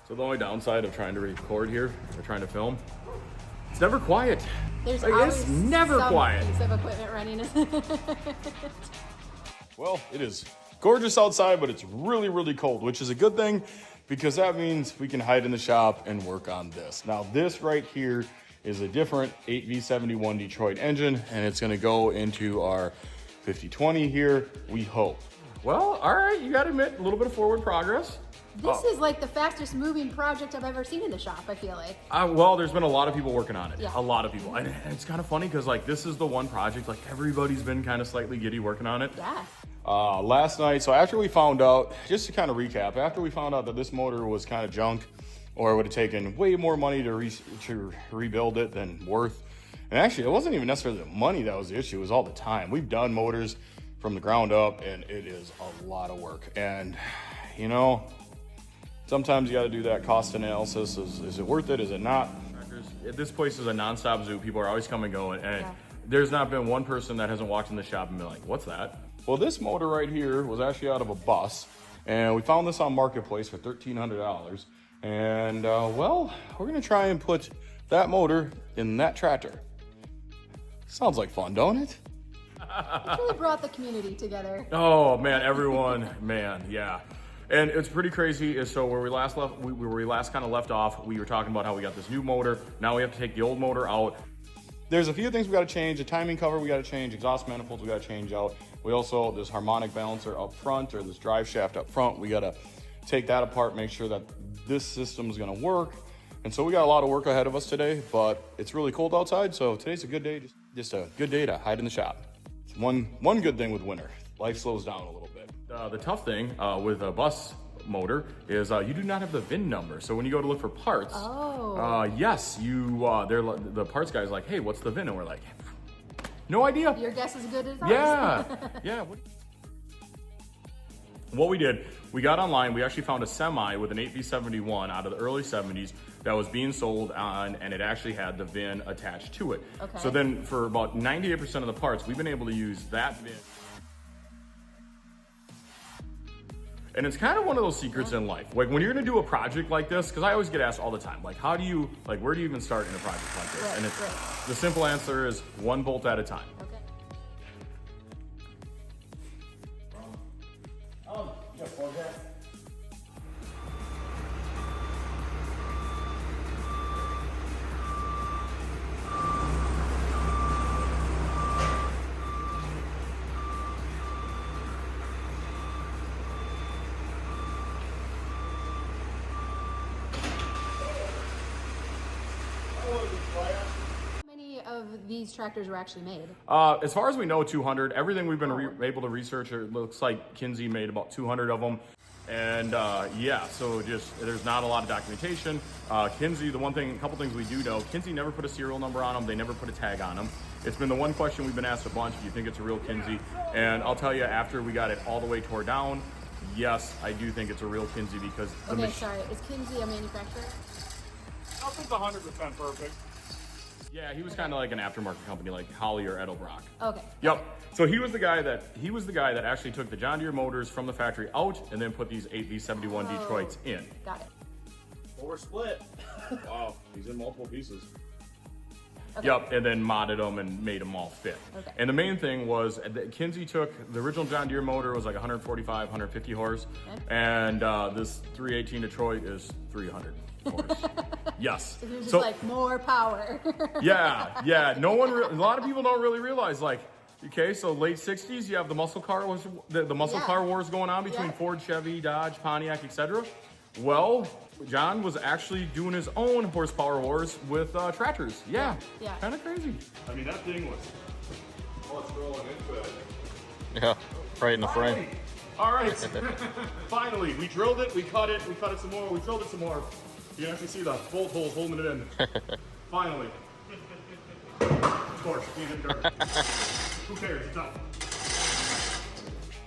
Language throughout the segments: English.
So the only downside of trying to record here, or trying to film, it's never quiet. There's like, always it's never some quiet. piece of equipment running, isn't it? Well, it is gorgeous outside, but it's really, really cold, which is a good thing because that means we can hide in the shop and work on this. Now, this right here is a different 8V71 Detroit engine, and it's gonna go into our 5020 here, we hope. Well, all right, you gotta admit, a little bit of forward progress. This is like the fastest moving project I've ever seen in the shop, I feel like. Well, there's been a lot of people working on it. Yeah. A lot of people. And it's kind of funny because like this is the one project, like everybody's been kind of slightly giddy working on it. Yeah. Last night, so after we found out, just to kind of recap, after we found out that this motor was kind of junk, or it would have taken way more money to rebuild it than worth. And actually, it wasn't even necessarily the money that was the issue, it was all the time. We've done motors from the ground up, and it is a lot of work. And, you know, sometimes you got to do that cost analysis. Is it worth it? Is it not? This place is a nonstop zoo. People are always coming and going, and there's not been one person that hasn't walked in the shop and been like, what's that? Well, this motor right here was actually out of a bus, and we found this on Marketplace for $1,300. And well, we're gonna try and put that motor in that tractor. Sounds like fun, don't it? It really brought the community together. Oh man, everyone, man, yeah. And it's pretty crazy. So where we last kind of left off, we were talking about how we got this new motor. Now we have to take the old motor out. There's a few things we got to change. The timing cover we got to change. Exhaust manifolds we got to change out. We also, this harmonic balancer up front, or this drive shaft up front, we got to take that apart, make sure that this system is going to work. And so we got a lot of work ahead of us today, but it's really cold outside. So today's a good day, just a good day to hide in the shop. It's one good thing with winter. Life slows down a little bit. The tough thing with a bus motor is you do not have the VIN number. So when you go to look for parts, yes, the parts guy's like, hey, what's the VIN? And we're like, no idea. Your guess is as good as ours. Yeah. What we did, we got online, we actually found a semi with an 8V71 out of the early 70s that was being sold on, and it actually had the VIN attached to it. Okay. So then for about 98% of the parts, we've been able to use that VIN. And it's kind of one of those secrets in life. Like when you're gonna do a project like this, because I always get asked all the time, like where do you even start in a project like this? And the simple answer is one bolt at a time. Okay. How many of these tractors were actually made? As far as we know, 200. Everything we've been able to research, it looks like Kinsey made about 200 of them. And yeah, so just there's not a lot of documentation. Kinsey, a couple things we do know, Kinsey never put a serial number on them. They never put a tag on them. It's been the one question we've been asked a bunch. Do you think it's a real Kinsey? And I'll tell you, after we got it all the way tore down, yes, I do think it's a real Kinsey because Sorry, is Kinsey a manufacturer? I don't think 100% perfect. Yeah, he was kind of like an aftermarket company, like Holley or Edelbrock. Okay. Yep. So he was the guy that actually took the John Deere motors from the factory out and then put these 8V71 Detroits in. Got it. Well, we're split. Wow, he's in multiple pieces. Okay. Yep, and then modded them and made them all fit. Okay. And the main thing was that Kinsey took the original John Deere motor was like 145, 150 horse, and this 318 Detroit is 300 horse. Yes. So he was just like more power. Yeah. A lot of people don't really realize, like, okay, so late 60s, you have the muscle car car wars going on between Ford, Chevy, Dodge, Pontiac, etc. Well, John was actually doing his own horsepower wars with tractors. Yeah. Kind of crazy. I mean, that thing was rolling into it. Yeah, right in the frame. All right. Finally, we drilled it, we cut it some more, we drilled it some more. You can actually see the bolt holes holding it in. Finally. Of course, being in dirt. Who cares? It's up.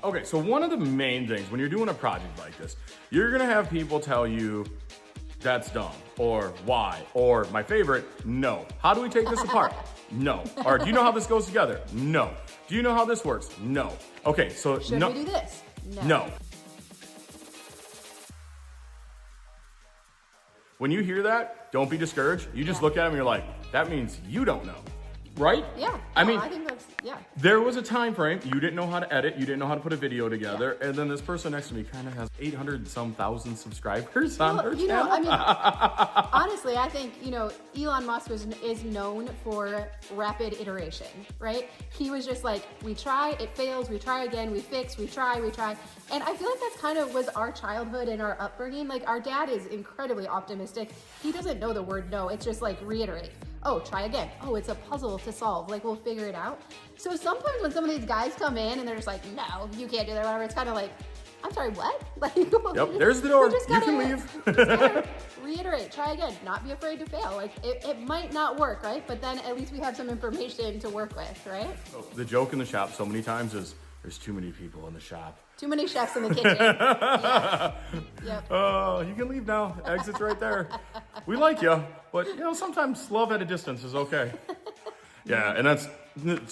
Okay, so one of the main things when you're doing a project like this, you're gonna have people tell you, that's dumb, or why, or my favorite, no. How do we take this apart? No. Or do you know how this goes together? No. Do you know how this works? No. Okay, so Should we do this? No. when you hear that, don't be discouraged. You just look at him and you're like, that means you don't know. Right? Yeah. I mean, I think that's, yeah. there was a time frame, you didn't know how to edit, you didn't know how to put a video together, and then this person next to me kind of has 800 and some thousand subscribers on her You channel. know, I mean, honestly, I think, you know, Elon Musk is known for rapid iteration, right? He was just like, we try, it fails, we try again, we fix, we try. And I feel like that's kind of was our childhood and our upbringing. Like, our dad is incredibly optimistic. He doesn't know the word no. It's just like reiterate. Oh, try again. Oh, it's a puzzle to solve. Like, we'll figure it out. So sometimes when some of these guys come in and they're just like, no, you can't do that, whatever, it's kind of like, I'm sorry, what? Like, Yep, there's the door. You can leave. You just gotta reiterate, try again, not be afraid to fail. Like, it might not work, right? But then at least we have some information to work with, right? The joke in the shop so many times is, there's too many people in the shop. Too many chefs in the kitchen. Yeah. Yep. You can leave now. Exit's right there. We like you, but you know, sometimes love at a distance is okay. Yeah, and that's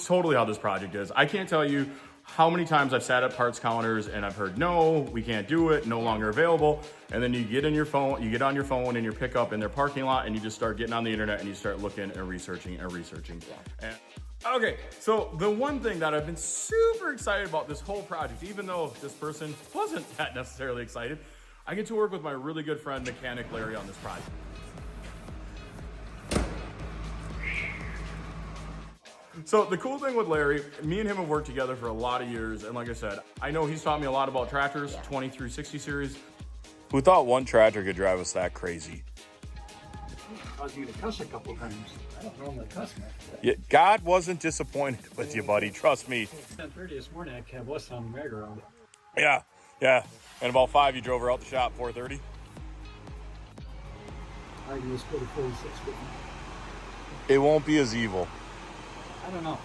totally how this project is. I can't tell you how many times I've sat at parts counters and I've heard, no, we can't do it, no longer available. And then you get on your phone in your pickup in their parking lot and you just start getting on the internet and you start looking and researching. Yeah. Okay, so the one thing that I've been super excited about this whole project, even though this person wasn't that necessarily excited, I get to work with my really good friend, Mechanic Larry, on this project. So the cool thing with Larry, me and him have worked together for a lot of years, and like I said, I know he's taught me a lot about tractors, 20 through 60 series. Who thought one tractor could drive us that crazy? Caused you to cuss a couple times. I don't normally cuss much. Yeah, God wasn't disappointed with you, buddy. Trust me. 10:30 this morning, I kept West on the merry-go-round. Yeah. And about 5, you drove her out the shop, 4:30? I can just go to 46 with me. It won't be as evil. I don't know.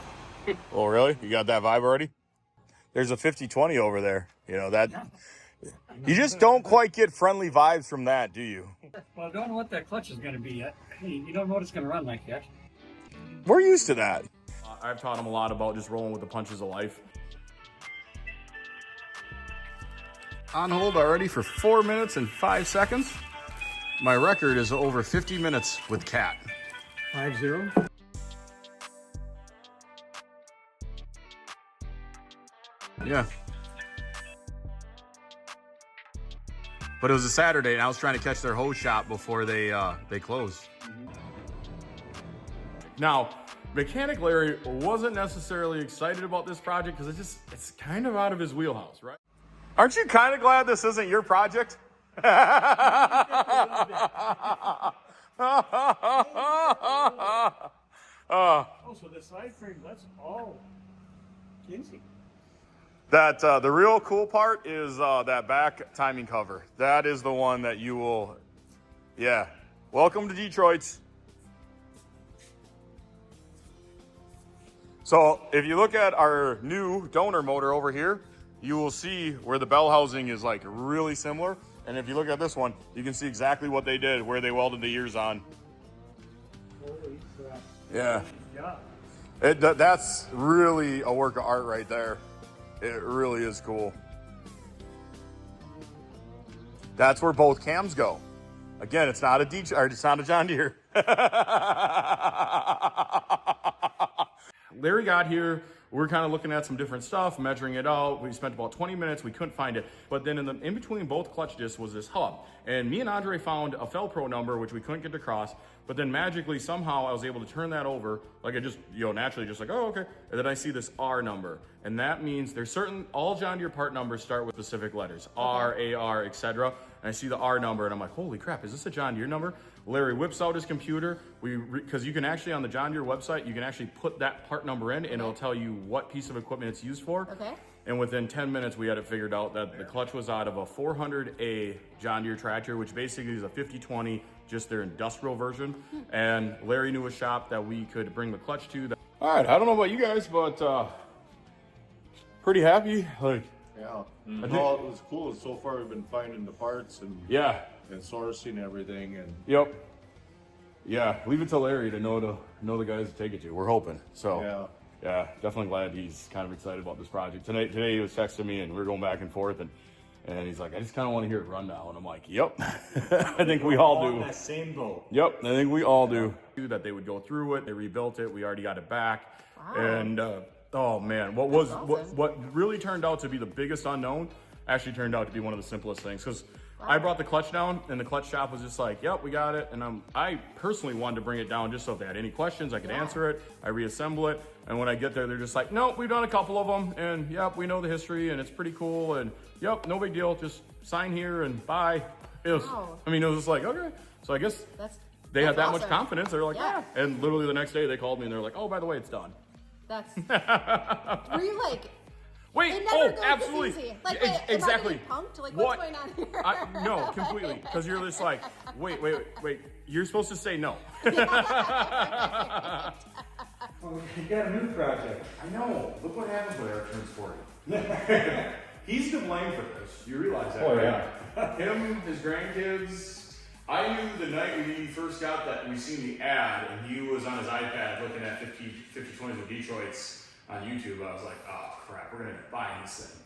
Oh, really? You got that vibe already? There's a 50-20 over there. You know, that... You just don't quite get friendly vibes from that, do you? Well, I don't know what that clutch is going to be yet. You don't know what it's going to run like yet. We're used to that. I've taught him a lot about just rolling with the punches of life. On hold already for 4 minutes and 5 seconds. My record is over 50 minutes with Cat. 5-0. Yeah. But it was a Saturday, and I was trying to catch their hose shop before they closed. Now, Mechanic Larry wasn't necessarily excited about this project because it's kind of out of his wheelhouse, right? Aren't you kind of glad this isn't your project? So the side frame, that's all Kinsey. That the real cool part is that back timing cover. That is the one that you will, yeah. Welcome to Detroit. So if you look at our new donor motor over here, you will see where the bell housing is like really similar. And if you look at this one, you can see exactly what they did, where they welded the ears on. Holy crap. Yeah. Yeah. That's really a work of art right there. It really is cool. That's where both cams go. Again, it's not a John Deere. Larry got here. We're kind of looking at some different stuff, measuring it out. We spent about 20 minutes. We couldn't find it. But then in between both clutch discs was this hub. And me and Andre found a Felpro number, which we couldn't get across. But then magically, somehow, I was able to turn that over. Like, I just, naturally just like, oh, okay. And then I see this R number. And that means there's all John Deere part numbers start with specific letters. R, AR, etc. And I see the R number, and I'm like, holy crap, is this a John Deere number? Larry whips out his computer. Because you can actually, on the John Deere website, you can actually put that part number in, and it'll tell you what piece of equipment it's used for. Okay. And within 10 minutes, we had it figured out that the clutch was out of a 400A John Deere tractor, which basically is a 50-20, just their industrial version. And Larry knew a shop that we could bring the clutch to. All right, I don't know about you guys, but pretty happy. Like, yeah, no, it was cool. So far, we've been finding the parts and yeah, and sourcing everything, and yep, yeah. Leave it to Larry to know the guys to take it to. We're hoping. So yeah, definitely glad he's kind of excited about this project. Today he was texting me, and we were going back and forth, and And he's like, I just kind of want to hear it run now. And I'm like, yep, I think we all do. On that same boat. Yep, I think we all do. That they would go through it, they rebuilt it, we already got it back. Wow. And oh man, what really turned out to be the biggest unknown actually turned out to be one of the simplest things. Because I brought the clutch down and the clutch shop was just like, yep, we got it. And I personally wanted to bring it down just so if they had any questions, I could answer it. I reassemble it. And when I get there, they're just like, nope, we've done a couple of them. And yep, we know the history and it's pretty cool. And yep, no big deal. Just sign here and bye. It was, I mean, it was just like, okay. So I guess they had that much confidence. They're like, yeah. And literally the next day they called me and they're like, oh, by the way, it's done. That's, were you like, wait, it never goes absolutely. this easy. Like, exactly. Am I getting punked? Like, what's going on here? No, completely. Because you're just like, wait. You're supposed to say no. Well, you got a new project. I know. Look what happens when Eric turns 40. He's to blame for this. You realize that, Oh, right? Him, his grandkids. I knew the night we first got that, we seen the ad, and he was on his iPad looking at 50/20s of Detroit's on YouTube. I was like, oh crap, we're gonna buy this thing.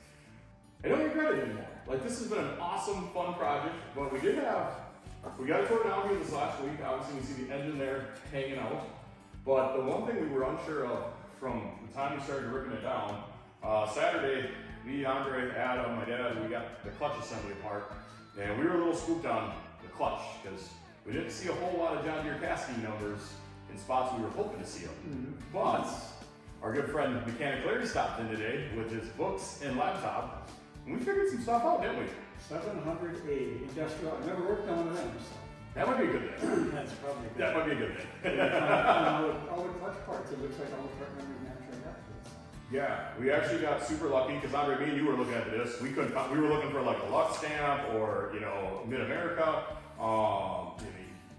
I don't regret it anymore. Like, this has been an awesome, fun project, but we got it tore down here this last week. Obviously, you can see the engine there hanging out. But the one thing we were unsure of from the time we started ripping it down, Saturday, me, Andre, Adam, my dad, we got the clutch assembly apart, and we were a little spooked on the clutch because we didn't see a whole lot of John Deere casting numbers in spots we were hoping to see them. But our good friend Mechanic Larry stopped in today with his books and laptop, and we figured some stuff out, didn't we? 700A industrial. I never worked on one of them, so That might be a good thing. that's probably good. That might be a good thing. all the clutch parts, it looks like all the part numbers naturally have to. Yeah, we actually got super lucky because Andre, me and you were looking at this. We were looking for like a Lux stamp or Mid America.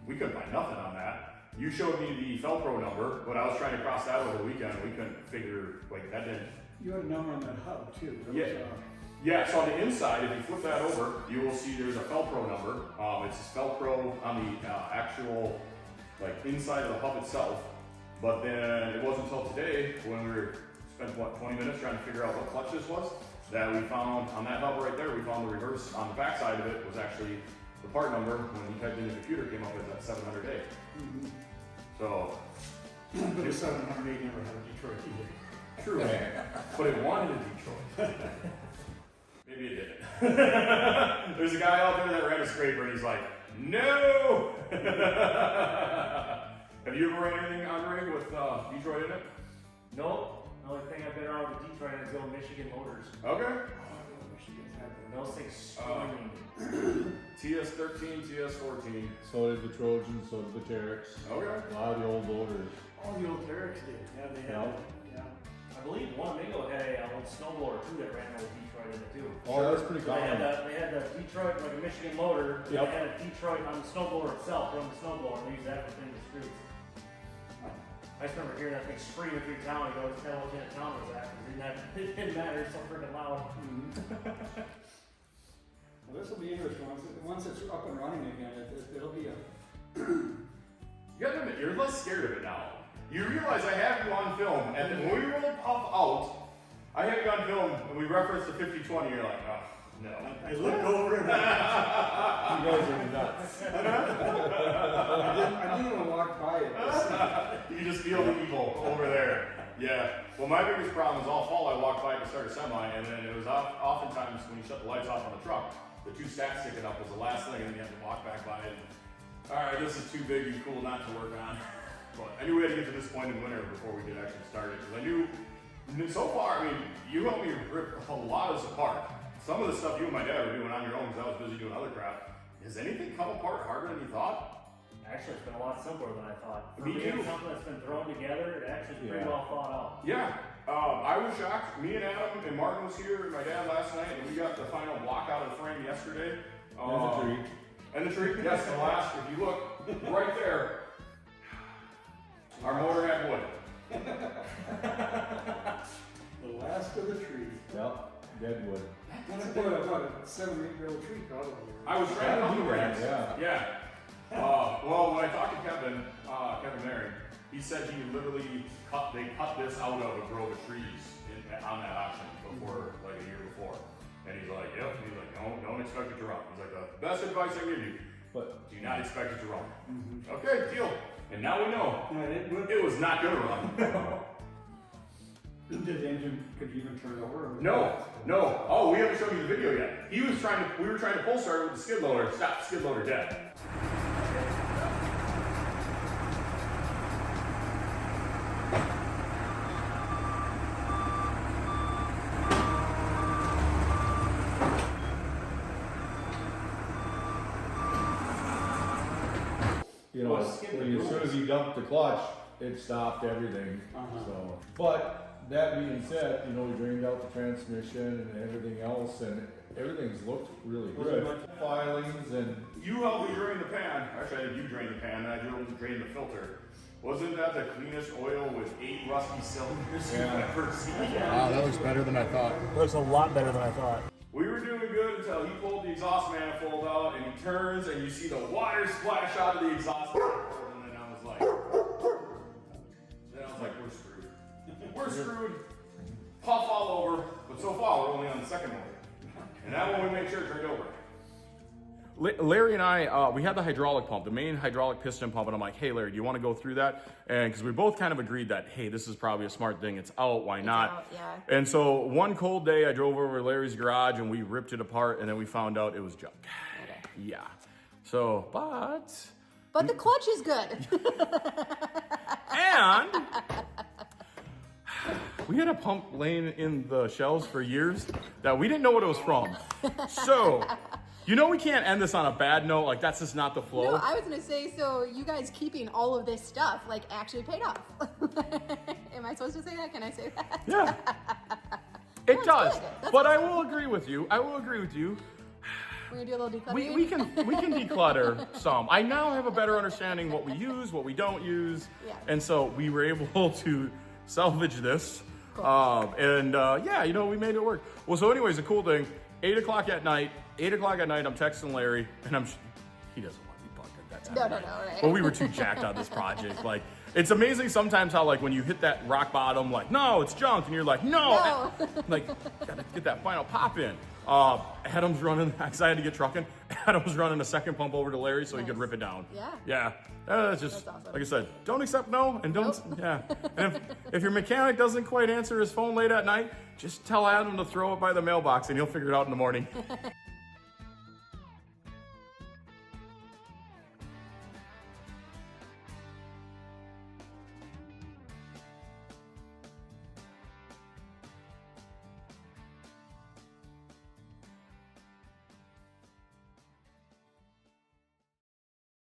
We couldn't find nothing on that. You showed me the Felpro number, but I was trying to cross that over the weekend. We couldn't figure that didn't. You had a number on that hub too. Yeah, so on the inside, if you flip that over, you will see there's a Felpro number. It's Felpro on the actual inside of the hub itself. But then it wasn't until today when we spent 20 minutes trying to figure out what clutch this was that we found on that hub right there. We found the reverse on the back side of it was actually the part number. When you typed in the computer, came up as that 700A. So, But the 700A never had a Detroit either. True, but it wanted a Detroit. Maybe it didn't. There's a guy out there that ran a scraper and he's like, no! Have you ever ran anything, Andre, with Detroit in it? Nope. The only thing I've been around with Detroit is the old Michigan motors. Okay. Michigan's had them. Those things screaming. TS13, TS14. So did the Trojans, so did the Terex. Okay. A lot of the old loaders. All the old Terex did. Yeah, they had it. Yeah. I believe Winnebago had a old snowblower too that ran old Detroit in it too. Oh, that's pretty They common. had the Detroit, like a Michigan motor, and Yep. they had a Detroit on the snowblower itself, run the snowblower, and they used that for cleaning the streets. I just remember hearing that thing screaming through town, and going, tell what kind of town was that, because it didn't matter, it's so freaking loud. Well, this will be interesting. Once it's up and running again, it'll be a. You gotta admit, you're less scared of it now. You realize I have you on film, and then when we roll Puff out, I have you on film, and we reference the 50/20, you're like, oh, no. I looked over and You guys are nuts. I didn't even walk by it. You just feel the evil over there. Yeah. Well, my biggest problem is all fall I walked by to start a semi, and then it was oftentimes when you shut the lights off on the truck, the two stacks sticking up was the last thing, and then you have to walk back by it. All right, this is too big and cool not to work on. But I knew we had to get to this point in winter before we could actually start it. Because I knew, so far, I mean, you helped me rip a lot of this apart. Some of the stuff you and my dad were doing on your own because I was busy doing other crap. Has anything come apart harder than you thought? Actually, it's been a lot simpler than I thought. For Me being too. something that's been thrown together, it actually is pretty well thought out. Yeah. I was shocked. Me and Adam and Martin was here and my dad last night, and we got the final block out of the frame yesterday. And the tree. And the tree, yes, the last, if you look right there, our motor had wood. The last of the tree. Yep, deadwood. That's about a 7 or 8 year old tree probably. I was trying to That'd do be that. right, Yeah. Well, when I talked to Kevin Marion, he said he literally cut this out of a grove of trees on that auction before, like a year before. And he's like, yep. And he's like, no, don't expect it to run. He's like, the best advice I give you, but do not expect it to run. Okay, deal. And now we know it was not gonna run. Did the engine, could you even turn it over? No. Oh, we haven't shown you the video yet. We were trying to pull start with the skid loader. Stop, skid loader dead. You know, as soon as he dumped the clutch, it stopped everything. So, but that being said, you know, we drained out the transmission and everything else, and everything's looked really good. Filings and You helped me drain the pan. Actually, I think you drained the pan, and I drained the filter. Wasn't that the cleanest oil with 8 rusty cylinders you've ever seen? Wow, that looks better than I thought. Looks a lot better than I thought. We were doing good until he pulled the exhaust manifold out, and he turns, and you see the water splash out of the exhaust manifold, and then I was like, we're screwed. We're screwed. Puff all over, but so far we're only on the second motor. And that one we make sure it turned over. Larry and I, we had the hydraulic pump, the main hydraulic piston pump, and I'm like, hey, Larry, do you want to go through that? And because we both kind of agreed that, hey, this is probably a smart thing. It's out. Why not? out, yeah. And so one cold day, I drove over to Larry's garage, and we ripped it apart, and then we found out it was junk. Okay. Yeah. So, but the clutch is good. and we had a pump laying in the shelves for years that we didn't know what it was from. So, you know we can't end this on a bad note. Like, that's just not the flow. No, I was gonna say, so you guys keeping all of this stuff like actually paid off. Am I supposed to say that? Can I say that? Yeah. It it's does. good. That's But I awesome. will agree with you. We're We're gonna do a little decluttering. We can declutter some. I now have a better understanding what we use, what we don't use. Yeah. And so we were able to salvage this. Cool. Yeah, you know, we made it work. Well, so anyways, the cool thing, 8 o'clock at night, I'm texting Larry, and he doesn't want to be bugged at that time. No, of no, night. no, right. But we were too jacked on this project. Like, it's amazing sometimes how, like, when you hit that rock bottom, like, no, it's junk, and you're like, no. Like, gotta get that final pop in. Adam's running, because I had to get trucking. Adam's running a second pump over to Larry so he could rip it down. Yeah. Yeah. That's just, That's awesome. like I said, don't accept no, and don't, Nope. yeah. And if your mechanic doesn't quite answer his phone late at night, just tell Adam to throw it by the mailbox, and he'll figure it out in the morning.